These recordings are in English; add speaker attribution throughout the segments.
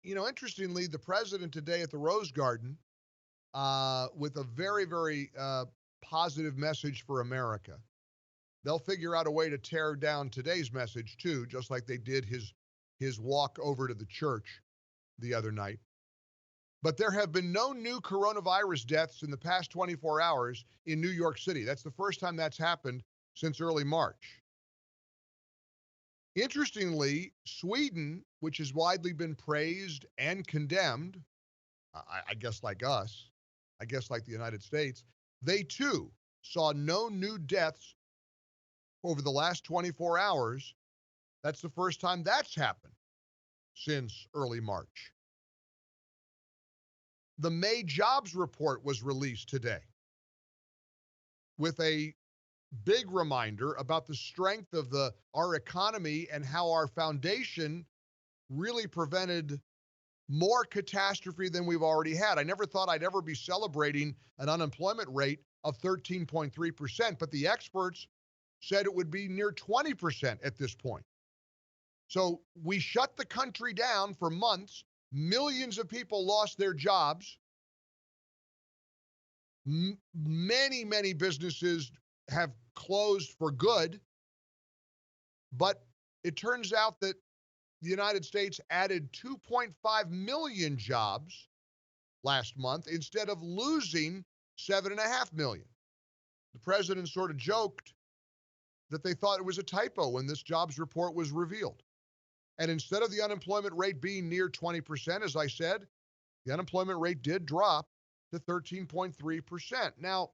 Speaker 1: Interestingly, the president today at the Rose Garden with a very, very positive message for America. They'll figure out a way to tear down today's message too, just like they did his walk over to the church the other night. But there have been no new coronavirus deaths in the past 24 hours in New York City. That's the first time that's happened since early March. Interestingly, Sweden, which has widely been praised and condemned, I guess like us, I guess like the United States, they too saw no new deaths over the last 24 hours. That's the first time that's happened since early March. The May jobs report was released today with a big reminder about the strength of our economy and how our foundation really prevented more catastrophe than we've already had. I never thought I'd ever be celebrating an unemployment rate of 13.3%, but the experts said it would be near 20% at this point. So we shut the country down for months. Millions of people lost their jobs. Many, many businesses have closed for good. But it turns out that the United States added 2.5 million jobs last month instead of losing 7.5 million. The president sort of joked that they thought it was a typo when this jobs report was revealed. And instead of the unemployment rate being near 20%, as I said, the unemployment rate did drop to 13.3%. Now,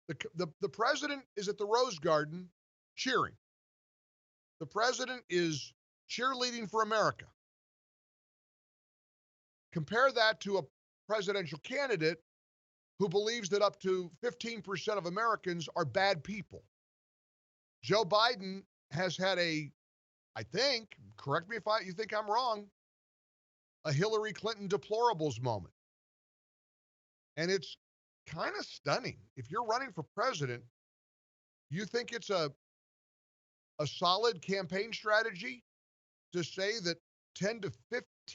Speaker 1: the president is at the Rose Garden cheering. The president is cheerleading for America. Compare that to a presidential candidate who believes that up to 15% of Americans are bad people. Joe Biden has had I think, correct me if you think I'm wrong, a Hillary Clinton deplorables moment. And it's kind of stunning. If you're running for president, you think it's a solid campaign strategy to say that 10 to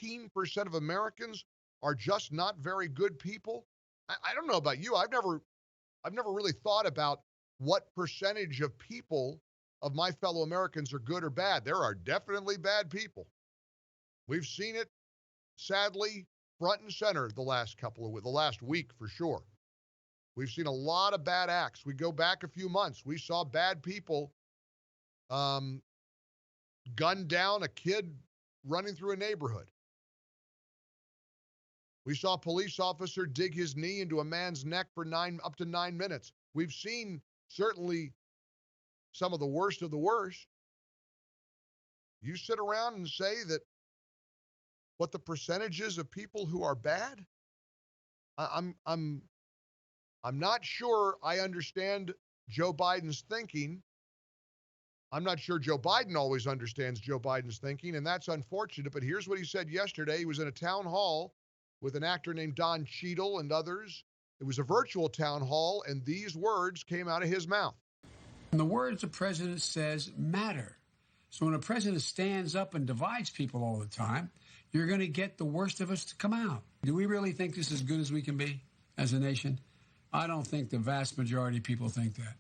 Speaker 1: 15% of Americans are just not very good people? I don't know about you. I've never really thought about what percentage of people, of my fellow Americans, are good or bad. There are definitely bad people. We've seen it, sadly, front and center the last week for sure. We've seen a lot of bad acts. We go back a few months. We saw bad people gun down a kid running through a neighborhood. We saw a police officer dig his knee into a man's neck for up to 9 minutes. We've seen certainly some of the worst of the worst. You sit around and say that what the percentages of people who are bad? I'm not sure I understand Joe Biden's thinking. I'm not sure Joe Biden always understands Joe Biden's thinking, and that's unfortunate. But here's what he said yesterday. He was in a town hall with an actor named Don Cheadle and others. It was a virtual town hall, and these words came out of his mouth.
Speaker 2: And the words the president says matter. So when a president stands up and divides people all the time, you're going to get the worst of us to come out. Do we really think this is as good as we can be as a nation? I don't think the vast majority of people think that.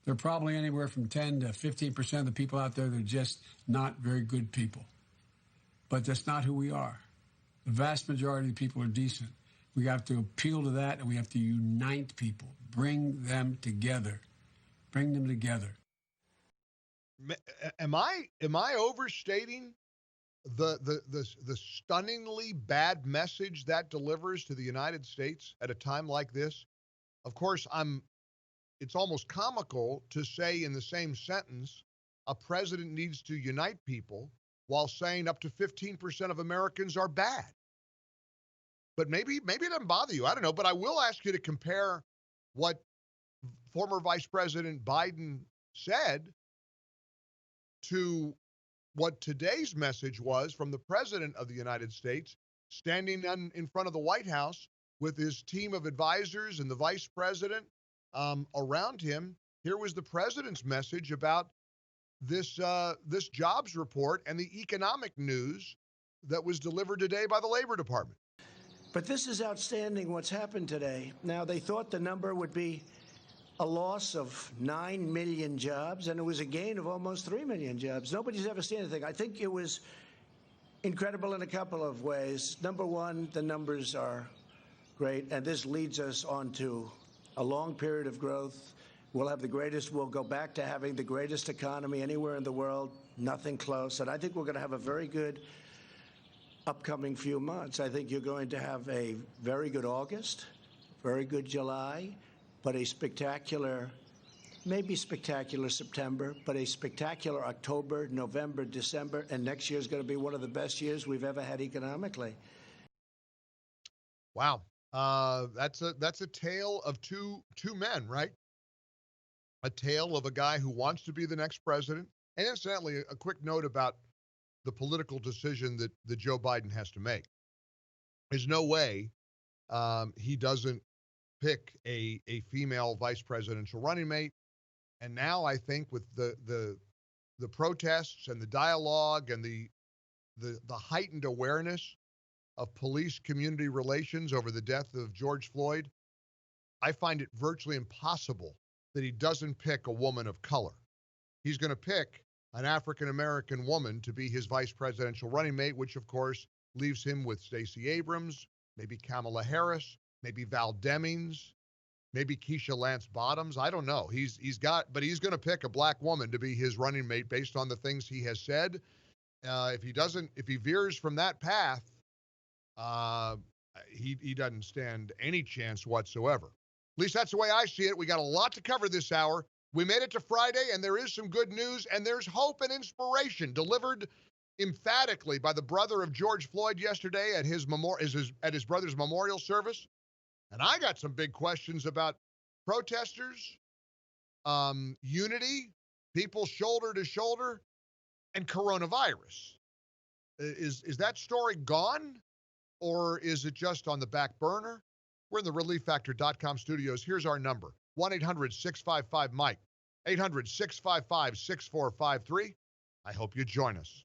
Speaker 2: There are probably anywhere from 10 to 15% of the people out there that are just not very good people. But that's not who we are. The vast majority of the people are decent. We have to appeal to that, and we have to unite people, bring them together. Bring them together.
Speaker 1: Am I overstating the stunningly bad message that delivers to the United States at a time like this? Of course, it's almost comical to say in the same sentence, a president needs to unite people while saying up to 15% of Americans are bad. But maybe it doesn't bother you. I don't know. But I will ask you to compare what former Vice President Biden said to what today's message was from the President of the United States, standing in front of the White House with his team of advisors and the Vice President around him. Here was the President's message about this jobs report and the economic news that was delivered today by the Labor Department.
Speaker 3: But this is outstanding what's happened today. Now, they thought the number would be a loss of 9 million jobs, and it was a gain of almost 3 million jobs. Nobody's ever seen anything. I think it was incredible in a couple of ways. Number one, the numbers are great, and this leads us on to a long period of growth. We'll go back to having the greatest economy anywhere in the world, nothing close. And I think we're going to have a very good upcoming few months. I think you're going to have a very good August, very good July, but a spectacular, maybe spectacular September, but a spectacular October, November, December, and next year is going to be one of the best years we've ever had economically.
Speaker 1: Wow. That's a tale of two men, right? A tale of a guy who wants to be the next president. And incidentally, a quick note about the political decision that Joe Biden has to make. There's no way he doesn't pick a female vice presidential running mate. And now I think with the protests and the dialogue and the heightened awareness of police community relations over the death of George Floyd, I find it virtually impossible that he doesn't pick a woman of color. He's going to pick an African-American woman to be his vice presidential running mate, which of course leaves him with Stacey Abrams, maybe Kamala Harris, maybe Val Demings, maybe Keisha Lance Bottoms. I don't know. He's going to pick a black woman to be his running mate based on the things he has said. If he veers from that path, he doesn't stand any chance whatsoever. At least that's the way I see it. We got a lot to cover this hour. We made it to Friday, and there is some good news, and there's hope and inspiration delivered emphatically by the brother of George Floyd yesterday at his brother's memorial service. And I got some big questions about protesters, unity, people shoulder to shoulder, and coronavirus. Is that story gone, or is it just on the back burner? We're in the ReliefFactor.com studios. Here's our number, 1-800-655-MIKE, 800-655-6453. I hope you join us.